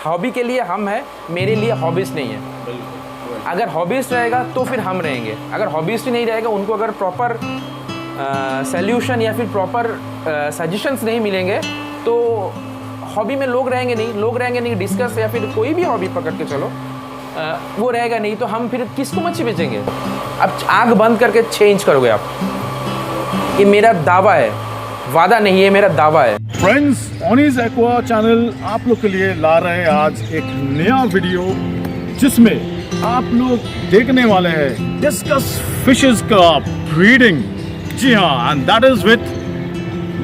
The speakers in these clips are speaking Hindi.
हॉबी के लिए हम है, मेरे लिए हॉबीज नहीं है। अगर हॉबीज रहेगा तो फिर हम रहेंगे, अगर हॉबीज नहीं रहेगा, उनको अगर प्रॉपर सल्यूशन या फिर प्रॉपर सजेशंस नहीं मिलेंगे तो हॉबी में लोग रहेंगे नहीं, डिस्कस या फिर कोई भी हॉबी पकड़ के चलो वो रहेगा नहीं, तो हम फिर किसको मच्छी बेचेंगे? अब आँख बंद करके चेंज करोगे आप। ये मेरा दावा है, वादा नहीं है, मेरा दावा है। फ्रेंड्स, ऑनीज एक्वा चैनल आप लोग के लिए ला रहे हैं आज एक नया वीडियो जिसमें आप लोग देखने वाले हैं डिस्कस फिशेस का ब्रीडिंग। जी हाँ, and that is with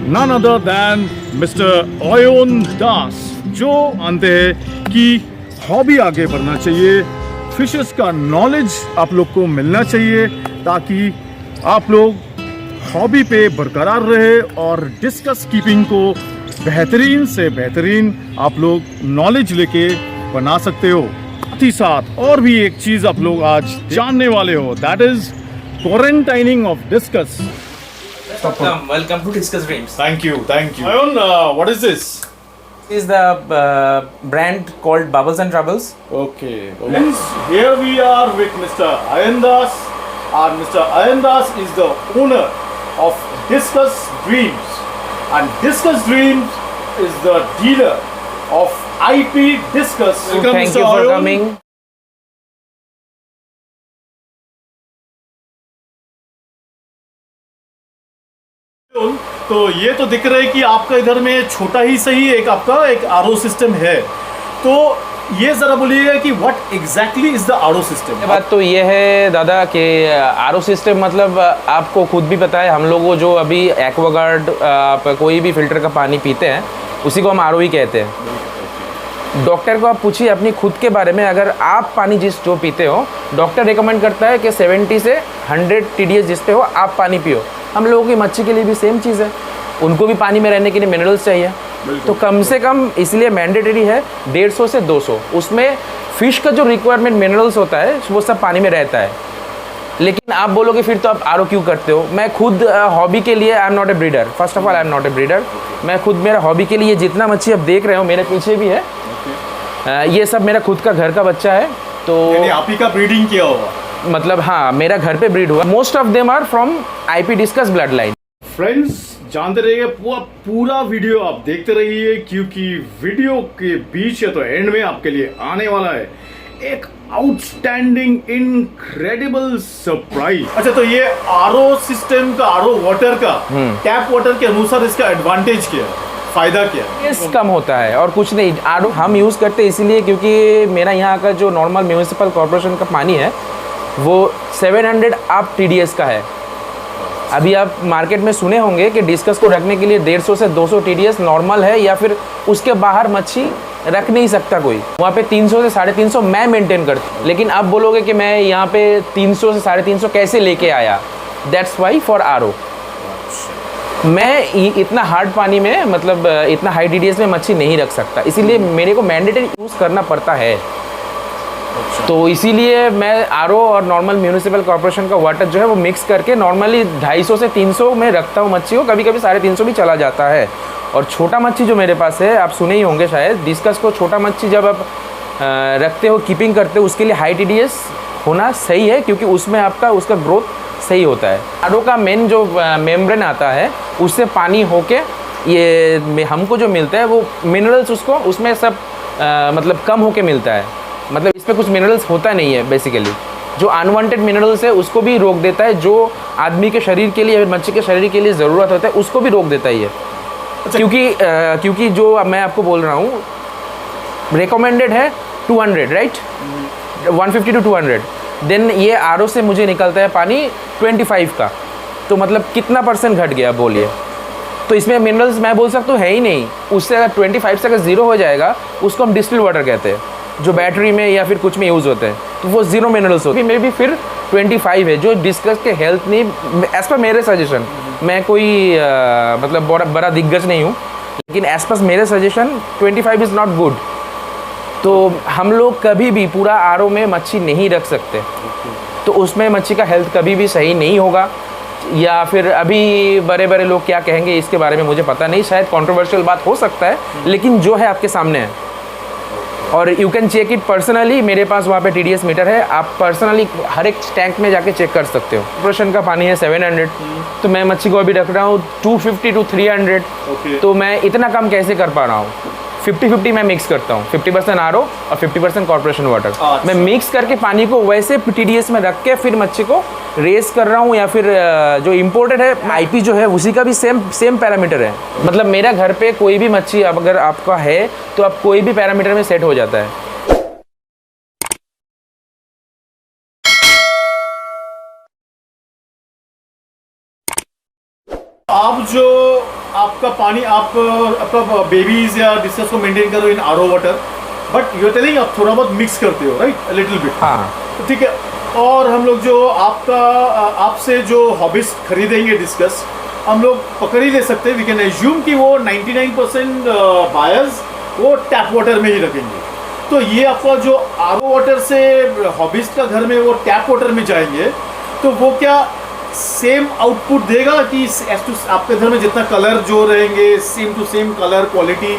none other than mister Ayan Das, जो मानते हैं कि हॉबी आगे बढ़ना चाहिए, फिशेस का नॉलेज आप लोग को मिलना चाहिए ताकि आप लोग हॉबी पे बरकरार रहे और डिस्कस कीपिंग को बेहतरीन से बेहतरीन आप लोग नॉलेज लेके बना सकते हो। साथ ही साथ और भी एक चीज आप लोग आज जानने वाले हो, that is quarantining of discuss. Welcome to Discuss Dreams. Thank you. Ayon, what is this? This is the brand called Bubbles and Troubles. Okay. Friends, here we are with Mr. Ayan Das, and Mr. Ayan Das is the owner of Discuss Dreams, and Discuss Dreams is the dealer of IP Discuss. Thank you for coming. तो ये तो दिख रहा है कि आपका इधर में छोटा ही सही एक आपका एक आरओ सिस्टम है, तो ये जरा बोलिएगा कि what exactly is the RO system. बात तो ये है दादा कि आरओ सिस्टम मतलब आपको खुद भी पता है, हम लोग जो अभी एक्वागार्ड आप कोई भी फिल्टर का पानी पीते हैं उसी को हम आरओ ही कहते हैं। डॉक्टर को आप पूछिए अपनी खुद के बारे में, अगर आप पानी जो पीते हो, डॉक्टर रिकमेंड करता है कि 70 से 100 TDS जिस पे हो आप पानी पियो। हम लोगों की मच्छी के लिए भी सेम चीज़ है, उनको भी पानी में रहने के लिए मिनरल्स चाहिए, तो कम से कम इसलिए मैंडेटरी है 150 से 200। उसमें फ़िश का जो रिक्वायरमेंट मिनरल्स होता है वो सब पानी में रहता है। लेकिन आप बोलोगे फिर तो आप आरओ क्यों करते हो? मैं खुद हॉबी के लिए, I am not a breeder, first of all I am not a breeder. मैं खुद मेरा हॉबी के लिए जितना मच्छी आप देख रहे हो, मेरे पीछे भी है, ये सब मेरा खुद का घर का बच्चा है। तो आप ही का ब्रीडिंग किया होगा? मतलब हाँ, मेरा घर पे ब्रीड हुआ। Most of them are from IP discus blood line. Friends, जानते रहिए, पूरा वीडियो आप देखते रहिए, क्योंकि वीडियो के बीच या तो एंड में आपके लिए आने वाला है एक आउटस्टैंडिंग इनक्रेडिबल सरप्राइज। अच्छा, तो ये आरओ सिस्टम का, आरओ वाटर का, टैप वाटर के अनुसार इसका एडवांटेज क्या है, फायदा क्या है? इस कम होता है और कुछ नहीं। आरओ हम यूज़ करते हैं इसीलिए क्योंकि मेरा यहाँ का जो नॉर्मल म्यूनिसिपल कॉर्पोरेशन का पानी है वो 700 अप TDS का है। अभी आप मार्केट में सुने होंगे कि डिस्कस को रखने के लिए 150 से 200 TDS नॉर्मल है, या फिर उसके बाहर मच्छी रख नहीं सकता कोई। वहाँ पे 300 से 350 मैं मेंटेन करता हूँ। लेकिन आप बोलोगे कि मैं यहाँ पे 300 से 350 कैसे लेके आया? That's why for RO. मैं इतना हार्ड पानी में, मतलब इतना हाई TDS में मच्छी नहीं रख सकता, इसीलिए मेरे को मैंडेटरी यूज़ करना पड़ता है। तो इसीलिए मैं आरओ और नॉर्मल म्यूनिसिपल कॉर्पोरेशन का वाटर जो है वो मिक्स करके नॉर्मली 250 से 300 में रखता हूँ मच्छी को। कभी कभी 350 भी चला जाता है। और छोटा मच्छी जो मेरे पास है, आप सुने ही होंगे शायद, डिस्कस को छोटा मच्छी जब आप रखते हो, कीपिंग करते हो, उसके लिए हाई TDS होना सही है, क्योंकि उसमें आपका उसका ग्रोथ सही होता है। आरओ का मेन जो मेम्ब्रेन आता है उससे पानी होके ये हमको जो मिलता है वो मिनरल्स उसको उसमें सब मतलब कम होके मिलता है। मतलब इस पर कुछ मिनरल्स होता नहीं है बेसिकली, जो अनवांटेड मिनरल्स है उसको भी रोक देता है, जो आदमी के शरीर के लिए, मच्छी के शरीर के लिए ज़रूरत होता है उसको भी रोक देता है ये। अच्छा। क्योंकि जो मैं आपको बोल रहा हूँ रिकमेंडेड है 200, राइट, 150 to 200। देन ये आरओ से मुझे निकलता है पानी 25 का, तो मतलब कितना % घट गया बोलिए? तो इसमें मिनरल्स मैं बोल सकता हूँ है ही नहीं। उससे अगर 25 से अगर 0 हो जाएगा, उसको हम डिस्टिल वाटर कहते हैं, जो बैटरी में या फिर कुछ में यूज़ होते हैं, तो वो 0 मिनरल्स होते हैं। मे भी फिर 25 है, जो डिस्कस के हेल्थ नहीं, एज पर मेरे सजेशन, मैं कोई मतलब बड़ा दिग्गज नहीं हूँ, लेकिन एज पर मेरे सजेशन 25 इज़ नॉट गुड। तो हम लोग कभी भी पूरा आरओ में मच्छी नहीं रख सकते, तो उसमें मच्छी का हेल्थ कभी भी सही नहीं होगा। या फिर अभी बड़े बड़े लोग क्या कहेंगे इसके बारे में मुझे पता नहीं, शायद कंट्रोवर्शियल बात हो सकता है, लेकिन जो है आपके सामने है। और you can check it personally, मेरे पास वहाँ पे TDS मीटर है, आप पर्सनली हर एक टैंक में जाके चेक कर सकते हो। कॉर्पोरेशन का पानी है 700, तो मैं मच्छी को अभी रख रहा हूँ 250 to 300। तो मैं इतना कम कैसे कर पा रहा हूँ? 50-50 मैं मिक्स करता हूँ, 50% RO और 50% कॉर्पोरेशन वाटर। मैं मिक्स करके पानी को वैसे TDS में रख के फिर मच्छी को रेस कर रहा हूँ, या फिर जो इम्पोर्टेड है IP जो है उसी का भी सेम पैरामीटर है। मतलब मेरा घर पे कोई भी मच्छी अगर आपका है तो आप कोई भी पैरामीटर में सेट हो जाता है। आप जो आपका पानी आप आपका बेबीज या डिस्कस को मेंटेन करो इन RO water, but you telling आप थोड़ा बहुत मिक्स करते हो, राइट? Little bit. हाँ, तो ठीक है। और हम लोग जो आपसे जो हॉबीज खरीदेंगे डिस्कस, हम लोग पकड़ ही ले सकते हैं, वी कैन एज्यूम कि वो 99% बायर्स वो टैप वाटर में ही रखेंगे। तो ये आपका जो RO वाटर से हॉबीज का घर में वो टैप वाटर में जाएंगे, तो वो क्या सेम आउटपुट देगा कि आपके घर में जितना कलर जो रहेंगे same to same colour quality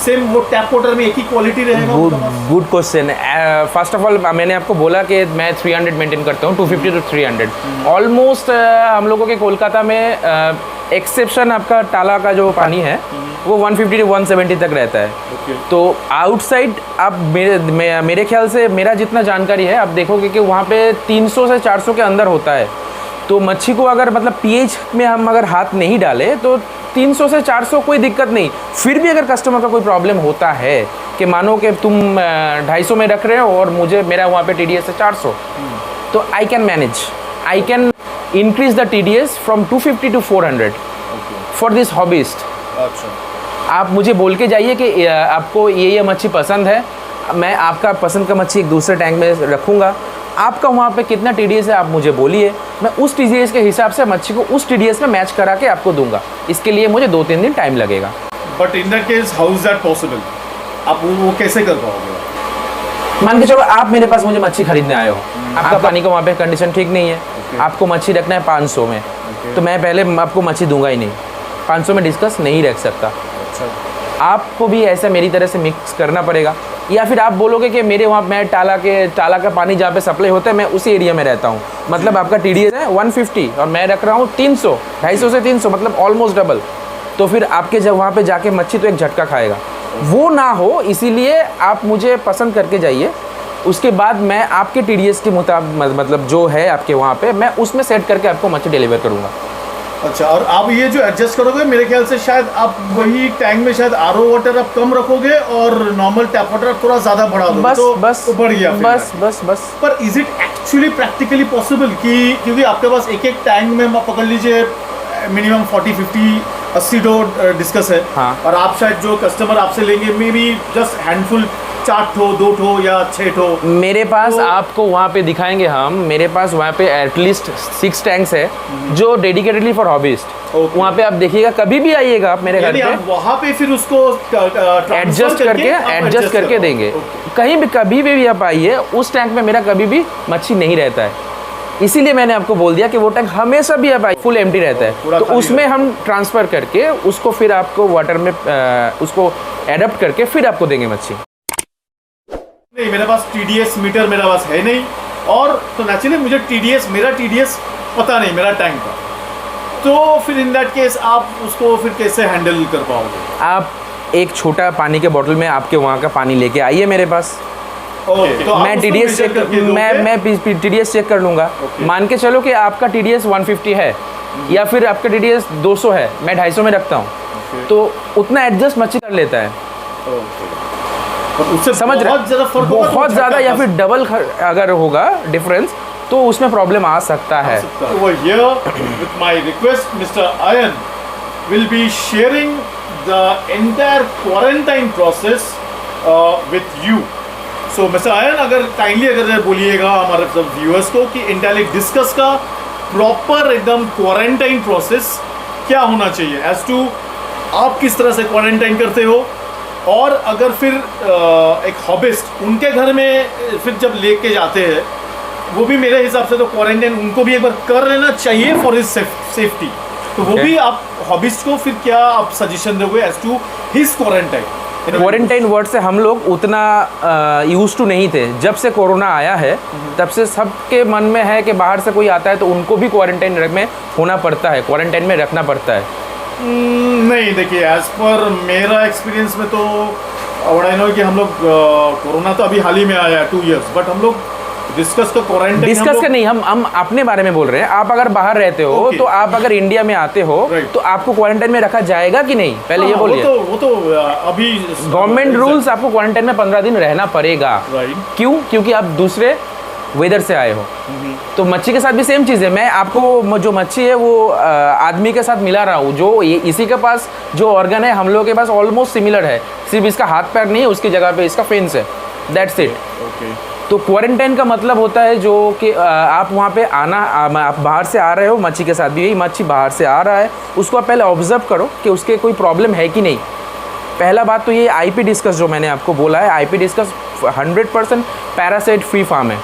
same वो टैप वाटर में एक ही क्वालिटी रहेगा? Good question. First of all मैंने आपको बोला कि मैं 300 मेंटेन करता हूँ, 250 to 300 ऑलमोस्ट। हम लोगों के कोलकाता में एक्सेप्शन आपका टाला का जो पानी है वो 150 to 170 तक रहता है। तो आउटसाइड आप मेरे ख्याल से मेरा जितना जानकारी है आप देखोगे कि वहाँ पे 300 से 400 के अंदर होता है। तो मच्छी को अगर मतलब pH में हम अगर हाथ नहीं डाले तो 300 से 400 कोई दिक्कत नहीं। फिर भी अगर कस्टमर का कोई प्रॉब्लम होता है कि मानो कि तुम 250 में रख रहे हो और मेरा वहाँ पे TDS है 400, तो I can manage, I can increase the TDS from 250 to 400 for this hobbyist. अच्छा, आप मुझे बोल के जाइए कि आपको ये मच्छी पसंद है, मैं आपका पसंद का मच्छी एक दूसरे टैंक में रखूँगा। आपका वहाँ पे कितना TDS है आप मुझे बोलिए, मैं उस TDS के हिसाब से मच्छी को उस TDS में मैच करा के आपको दूंगा। इसके लिए मुझे 2-3 दिन टाइम लगेगा। But in that case how is that possible? आप वो कैसे कर पाओगे? मान के चलो आप मेरे पास मुझे मच्छी खरीदने आए हो, आपका पानी का वहाँ पे कंडीशन ठीक नहीं है, आपको मच्छी रखना है 500 में, तो मैं पहले आपको मच्छी दूंगा ही नहीं, 500 में डिस्कस नहीं रख सकता। आपको भी ऐसा मेरी तरह से मिक्स करना पड़ेगा, या फिर आप बोलोगे कि मेरे वहाँ मैं टाला का पानी जहाँ पे सप्लाई होता है मैं उसी एरिया में रहता हूँ, मतलब आपका TDS है 150 और मैं रख रहा हूँ 300, 250 से 300, मतलब ऑलमोस्ट डबल। तो फिर आपके जब वहाँ पे जाके मच्छी तो एक झटका खाएगा, वो ना हो इसीलिए आप मुझे पसंद करके जाइए। उसके बाद मैं आपके TDS के मुताबिक मतलब जो है आपके वहाँ पे मैं उसमें सेट करके आपको मच्छी डिलीवर करूँगा। अच्छा, और आप ये जो एडजस्ट करोगे मेरे ख्याल से शायद आप वही टैंक में शायद RO वाटर आप कम रखोगे और नॉर्मल टैप वाटर आप थोड़ा ज़्यादा बढ़ा दोगे, बस तो बढ़ गया बस। पर is it actually practically possible कि क्योंकि आपके पास एक टैंक में पकड़ लीजिए मिनिमम 40-50-80 ठो डिस्कस है, हाँ। और आप शायद जो कस्टमर आपसे लेंगे मे बी जस्ट हैंडफुल 4 ठो 2 ठो या 6 ठो। मेरे पास आपको वहाँ पे दिखाएंगे हम, मेरे पास वहाँ पे एटलीस्ट 6 टैंक्स है जो डेडिकेटेडली फॉर हॉबिस्ट। वहाँ पे आप देखिएगा, कभी भी आइएगा आप मेरे घर पे, वहाँ पे फिर उसको एडजस्ट करके देंगे। कहीं भी कभी भी आप आइए, उस टैंक में मेरा कभी भी मच्छी नहीं रहता है, इसीलिए मैंने आपको बोल दिया कि वो टैंक हमेशा भी आप फुल एम्प्टी रहता है, तो उसमें हम ट्रांसफ़र करके उसको फिर आपको वाटर में उसको एडप्ट करके फिर आपको देंगे मच्छी। नहीं, मेरे पास TDS मीटर मेरा पास है नहीं, और तो नेचुरली मुझे मेरा TDS पता नहीं मेरा टैंक का, तो फिर इन दैट केस आप उसको फिर कैसे हैंडल कर पाओगे? आप एक छोटा पानी के बोतल में आपके वहाँ का पानी लेके आइए मेरे पास, तो मैं TDS चेक कर लूँगा। मान के चलो कि आपका TDS 150 है या फिर आपका TDS 200 है, मैं 250 में रखता हूँ, तो उतना एडजस्ट मच्छी कर लेता है। उससे समझ रहे, बहुत ज़्यादा या फिर डबल अगर होगा डिफरेंस तो उसमें प्रॉब्लम आ सकता है। Over here with my request, Mr. Ayan will be sharing the entire quarantine process with you. So Mr. Ayan, अगर बोलिएगा हमारे सब व्यूअर्स को कि इंटेलिक डिस्कस का प्रॉपर एकदम क्वारंटाइन प्रोसेस क्या होना चाहिए, एज टू आप किस तरह से क्वारंटाइन करते हो, और अगर फिर एक हॉबिस्ट उनके घर में फिर जब लेके जाते हैं, वो भी मेरे हिसाब से तो क्वारंटाइन उनको भी एक बार कर लेना चाहिए फॉर हिज सेफ्टी, तो वो भी आप हॉबिस्ट को फिर क्या आप सजेशन दोगे as to his quarantine? Quarantine word से हम लोग उतना यूज टू नहीं थे। जब से कोरोना आया है तब से सबके मन में है कि बाहर से कोई आता है तो उनको भी क्वारंटाइन में होना पड़ता है, क्वारंटाइन में रखना पड़ता है। नहीं, देखिए एज पर मेरा एक्सपीरियंस में तो व्हाट आई नो कि हम लोग कोरोना तो अभी हाल ही में आया है 2 इयर्स, बट हम लोग डिस्कस का नहीं, हम अपने बारे में बोल रहे हैं। आप अगर बाहर रहते हो तो आप अगर इंडिया में आते हो तो आपको क्वारंटाइन में रखा जाएगा कि नहीं, पहले ये बोलिए। वो तो अभी गवर्नमेंट रूल्स, आपको क्वारंटाइन में 15 दिन रहना पड़ेगा। क्यों? क्योंकि आप दूसरे वेदर से आए हो। तो मच्छी के साथ भी सेम चीज़ है। मैं आपको जो मच्छी है वो आदमी के साथ मिला रहा हूँ, जो इसी के पास जो ऑर्गन है हम लोगों के पास ऑलमोस्ट सिमिलर है, सिर्फ इसका हाथ पैर नहीं है, उसकी जगह पे इसका फेंस है, दैट्स इट। तो क्वारंटाइन का मतलब होता है जो कि आप वहाँ पे आप बाहर से आ रहे हो, मच्छी के साथ भी यही, मच्छी बाहर से आ रहा है, उसको आप पहले ऑब्जर्व करो कि उसके कोई प्रॉब्लम है कि नहीं। पहला बात तो ये आईपी डिस्कस जो मैंने आपको बोला है, IP discus 100% parasite free farm है।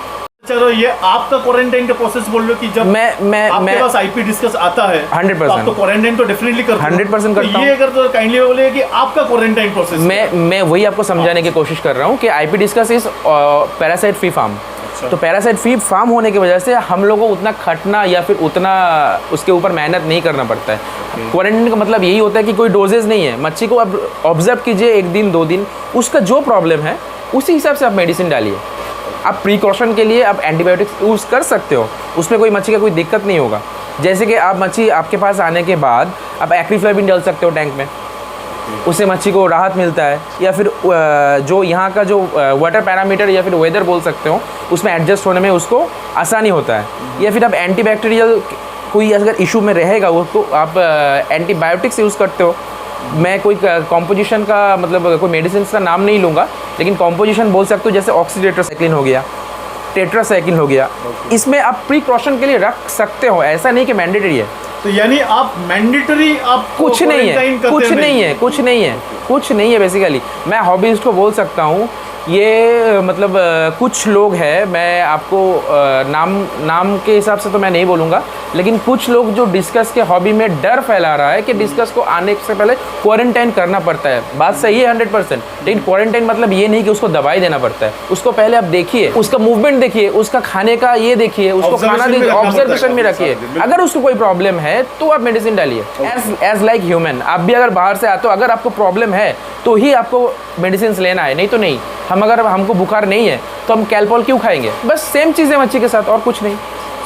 चलो, ये आपका क्वारंटाइन का प्रोसेस बोल रहे हो कि जब आपके पास आईपी डिस्कस आता है 100% तो क्वारंटाइन तो डेफिनेटली करते हो। 100% करता हूं। ये अगर तो काइंडली बोले कि आपका क्वारंटाइन प्रोसेस मैं वही आपको समझाने की कोशिश कर रहा हूँ कि IP discus is parasite free farm. तो पैरासाइट फ्री फार्म होने की वजह से हम लोगों को उतना खटना या फिर उतना उसके ऊपर मेहनत नहीं करना पड़ता है। क्वारंटाइन का मतलब यही होता है कि कोई डोजेज नहीं है, मच्छी को आप ऑब्जर्व कीजिए 1 दिन 2 दिन, उसका जो प्रॉब्लम है उसी हिसाब से आप मेडिसिन डालिए। आप प्रिकॉशन के लिए आप एंटीबायोटिक्स यूज़ कर सकते हो, उसमें कोई मच्छी का कोई दिक्कत नहीं होगा। जैसे कि आप मच्छी आपके पास आने के बाद आप एक्रीफ्लोविन डाल सकते हो टैंक में, उससे मच्छी को राहत मिलता है। या फिर जो यहाँ का जो वाटर पैरामीटर या फिर वेदर बोल सकते हो, उसमें एडजस्ट होने में उसको आसानी होता है। या फिर आप एंटीबैक्टीरियल कोई अगर इशू में रहेगा वो तो आप एंटीबायोटिक्स यूज़ करते हो। मैं कोई कॉम्पोजिशन का मतलब कोई मेडिसिन का नाम नहीं लूँगा, लेकिन कॉम्पोजिशन बोल सकते हो, जैसे ऑक्सीटेट्रासाइक्लिन हो गया, टेट्रासाइक्लिन हो गया, इसमें आप प्रिकॉशन के लिए रख सकते हो, ऐसा नहीं कि मैंडेटरी है। तो यानी आप मैंडेटरी आप कुछ नहीं है बेसिकली। मैं हॉबीज को बोल सकता हूँ, ये मतलब कुछ लोग हैं, मैं आपको नाम के हिसाब से तो मैं नहीं बोलूँगा, लेकिन कुछ लोग जो डिस्कस के हॉबी में डर फैला रहा है कि डिस्कस को आने से पहले क्वारंटाइन करना पड़ता है। बात सही है 100%, लेकिन क्वारंटाइन मतलब ये नहीं कि उसको दवाई देना पड़ता है। उसको पहले आप देखिए, उसका मूवमेंट देखिए, उसका खाने का ये देखिए, उसको खाना देखिए, ऑब्जर्वेशन में रखिए। अगर उसको कोई प्रॉब्लम है तो आप मेडिसिन डालिए, एज लाइक ह्यूमन। आप भी अगर बाहर से आते हो, अगर आपको प्रॉब्लम है तो ही आपको मेडिसिन लेना है, नहीं तो नहीं। अगर हमको बुखार नहीं है तो हम कैलपॉल क्यों खाएंगे? बस सेम चीज़ है मच्छी के साथ, और कुछ नहीं।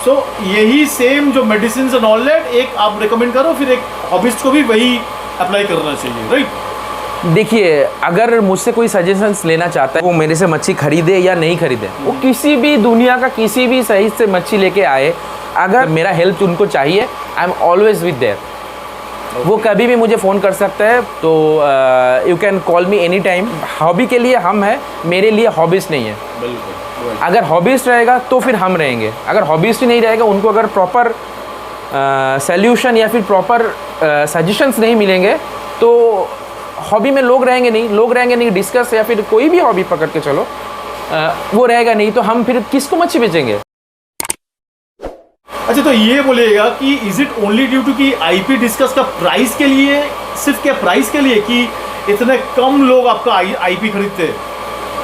सो यही सेम जो मेडिसिन एंड ऑल दैट एक आप रिकमेंड करो, फिर एक हॉबिस्ट को भी वही अप्लाई करना चाहिए, राइट? देखिए, अगर मुझसे कोई सजेशंस लेना चाहता है, वो मेरे से मच्छी खरीदे या नहीं खरीदे, वो किसी भी दुनिया का किसी भी सही से मच्छी लेके आए, अगर मेरा हेल्प उनको चाहिए, I am always with their. वो कभी भी मुझे फ़ोन कर सकता है, तो you can call me any time. Hobby के लिए हम हैं, मेरे लिए हॉबीस्ट नहीं है। बिल्कुल। अगर हॉबीस्ट रहेगा तो फिर हम रहेंगे, अगर हॉबीस्ट ही नहीं रहेगा, उनको अगर प्रॉपर सल्यूशन या फिर प्रॉपर सजेशंस नहीं मिलेंगे तो हॉबी में लोग रहेंगे नहीं। डिस्कस या फिर कोई भी हॉबी पकड़ के चलो, वो रहेगा नहीं, तो हम फिर किसको मच्छी बेचेंगे? अच्छा, तो ये बोलिएगा कि is it only due to कि आईपी डिस्कस का प्राइस के लिए, सिर्फ क्या प्राइस के लिए कि इतने कम लोग आपका आईपी खरीदते हैं?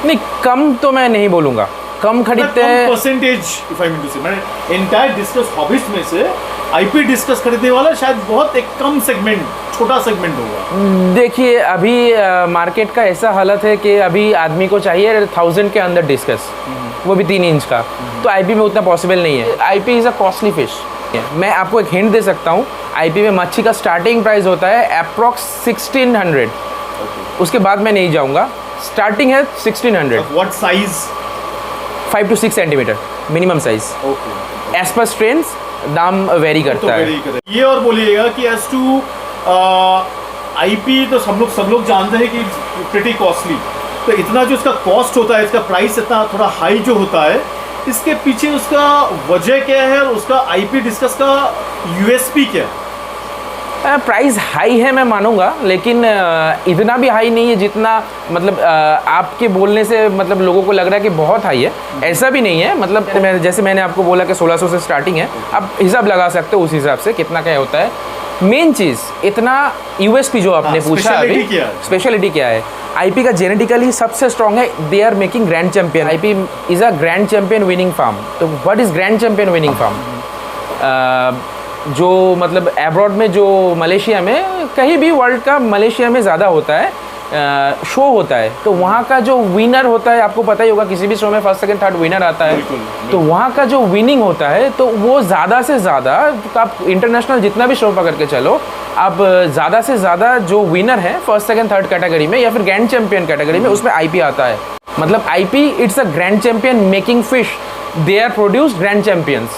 नहीं, कम तो मैं नहीं बोलूँगा, कम खरीदते हैं। Percentage if I mean to say, मैंने एंटायर डिस्कस हॉबीज में से आईपी डिस्कस खरीदने वाला शायद बहुत एक कम सेगमेंट, छोटा सेगमेंट होगा। देखिए, अभी मार्केट का ऐसा हालत है कि अभी आदमी को चाहिए 1000 के अंदर डिस्कस, वो भी 3 इंच का, तो आईपी में उतना पॉसिबल नहीं है। IP is a costly fish. मैं आपको एक हिंट दे सकता हूँ, आईपी में मच्छी का स्टार्टिंग प्राइस होता है अप्रॉक्स 1600, उसके बाद मैं नहीं जाऊँगा, स्टार्टिंग है 1600। What size? 5 to 6 centimetre minimum size. As per strains दाम वेरी करता है। ये और बोलिएगा कि एज टू आईपी तो सब लोग जानते हैं कि प्रीटी कॉस्टली, तो इतना जो इसका कॉस्ट होता है, इसका प्राइस इतना थोड़ा हाई जो होता है, इसके पीछे उसका वजह क्या है और उसका आईपी डिस्कस का यूएसपी क्या है? प्राइस हाई है मैं मानूंगा, लेकिन इतना भी हाई नहीं है जितना मतलब आपके बोलने से मतलब लोगों को लग रहा है कि बहुत हाई है। ऐसा भी नहीं है, मतलब जैसे मैंने आपको बोला कि 1600 से स्टार्टिंग है, आप हिसाब लगा सकते हो उस हिसाब से कितना क्या होता है। मेन चीज इतना यूएसपी जो आपने पूछा अभी, speciality क्या है? स्पेशलिटी क्या है? आईपी का जेनेटिकली सबसे स्ट्रॉन्ग है, they are making grand champion. IP is a grand champion winning farm. तो what is grand champion winning farm? जो मतलब एब्रॉड में, जो मलेशिया में, कहीं भी वर्ल्ड का मलेशिया में ज़्यादा होता है, शो होता है, तो वहाँ का जो विनर होता है, आपको पता ही होगा किसी भी शो में फर्स्ट सेकंड थर्ड विनर आता है, तो वहाँ का जो विनिंग होता है, तो वो ज़्यादा से ज़्यादा, आप इंटरनेशनल जितना भी शो पकड़ के चलो, आप ज़्यादा से ज़्यादा जो विनर है फर्स्ट सेकंड थर्ड कैटेगरी में या फिर ग्रैंड चैंपियन कैटेगरी में, उसमें आईपी आता है। मतलब IP it's a grand champion making fish, they are produce grand champions,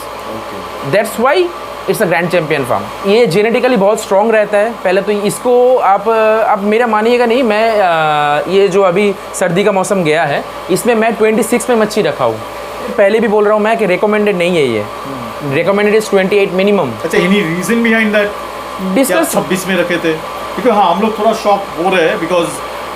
that's why it's a grand champion farm. ये जेनेटिकली बहुत स्ट्रॉन्ग रहता है। पहले तो इसको आप मेरा मानिएगा नहीं, मैं ये जो अभी सर्दी का मौसम गया है, इसमें मैं 26 में मच्छी रखा हूँ। पहले भी बोल रहा हूँ मैं कि रिकमेंडेड नहीं है ये, रिकमेंडेड इज 28 मिनिमम। अच्छा, any reason behind that? Discus 26 में रखे थे, क्योंकि हाँ, हम लोग थोड़ा शॉक हो रहे हैं, बिकॉज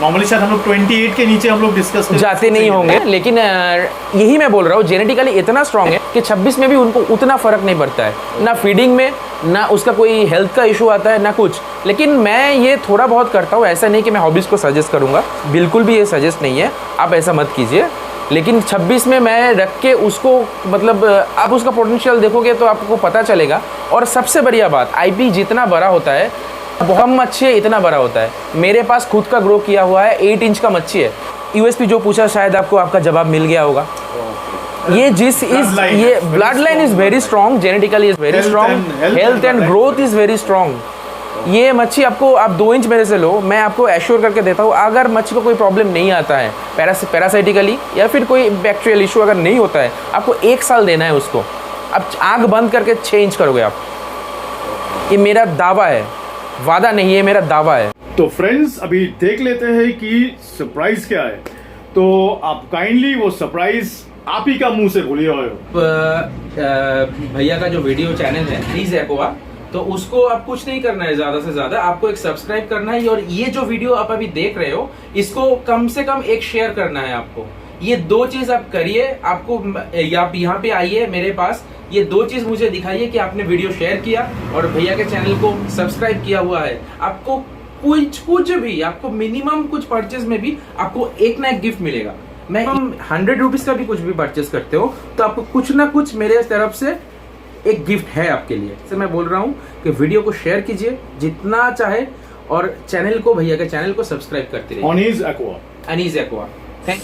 नॉर्मली शायद हम लोग 28 के नीचे हम लोग डिस्कस जाते नहीं होंगे, लेकिन यही मैं बोल रहा हूँ, जेनेटिकली इतना स्ट्रॉन्ग है कि 26 में भी उनको उतना फर्क नहीं पड़ता है, ना फीडिंग में, ना उसका कोई हेल्थ का इशू आता है, ना कुछ। लेकिन मैं ये थोड़ा बहुत करता हूँ, ऐसा नहीं कि मैं हॉबीज़ को सजेस्ट करूँगा, बिल्कुल भी ये सजेस्ट नहीं है, आप ऐसा मत कीजिए। लेकिन 26 में मैं रख के उसको, मतलब आप उसका पोटेंशियल देखोगे तो आपको पता चलेगा। और सबसे बढ़िया बात, आईपी जितना बड़ा होता है, बहुत मच्छी है, इतना बड़ा होता है। मेरे पास खुद का ग्रो किया हुआ है, 8 इंच का मच्छी है। यूएसपी जो पूछा, शायद आपको आपका जवाब मिल गया होगा। ये ये blood line is very strong, genetically is very strong, health and growth is very strong. ये मच्छी आपको, आप 2 इंच मेरे से लो, मैं आपको एश्योर करके देता हूँ, अगर मच्छी को कोई प्रॉब्लम नहीं आता है पैरासाइटिकली या फिर कोई बैक्टीरियल इशू अगर नहीं होता है, आपको 1 साल देना है उसको। अब आँख बंद करके चेंज करोगे आप, ये मेरा दावा है, वादा नहीं है, मेरा दावा है। तो फ्रेंड्स, अभी देख लेते हैं कि सरप्राइज क्या है। तो आप काइंडली वो सरप्राइज आप ही का मुंह से बोलिए। भैया का जो वीडियो चैनल है प्लीज एक्वा, तो उसको आप कुछ नहीं करना है, ज्यादा से ज्यादा आपको एक सब्सक्राइब करना है, और ये जो वीडियो आप अभी देख रहे हो, इसको कम से कम एक शेयर करना है आपको। ये 2 चीज आप करिए। आपको आप यहाँ पे आइए मेरे पास, ये 2 चीज मुझे दिखाइए कि आपने वीडियो शेयर किया और भैया के चैनल को सब्सक्राइब किया हुआ है। आपको कुछ भी, आपको मिनिमम कुछ परचेज में भी आपको एक ना एक गिफ्ट मिलेगा। मैं 100 रुपीज का भी कुछ भी परचेज करते हो तो आपको कुछ ना कुछ मेरे तरफ से एक गिफ्ट है आपके लिए। से मैं बोल रहा हूँ कि वीडियो को शेयर कीजिए जितना चाहे, और चैनल को, भैया के चैनल को सब्सक्राइब करते रहिए। Anees aqua. Anees aqua, thank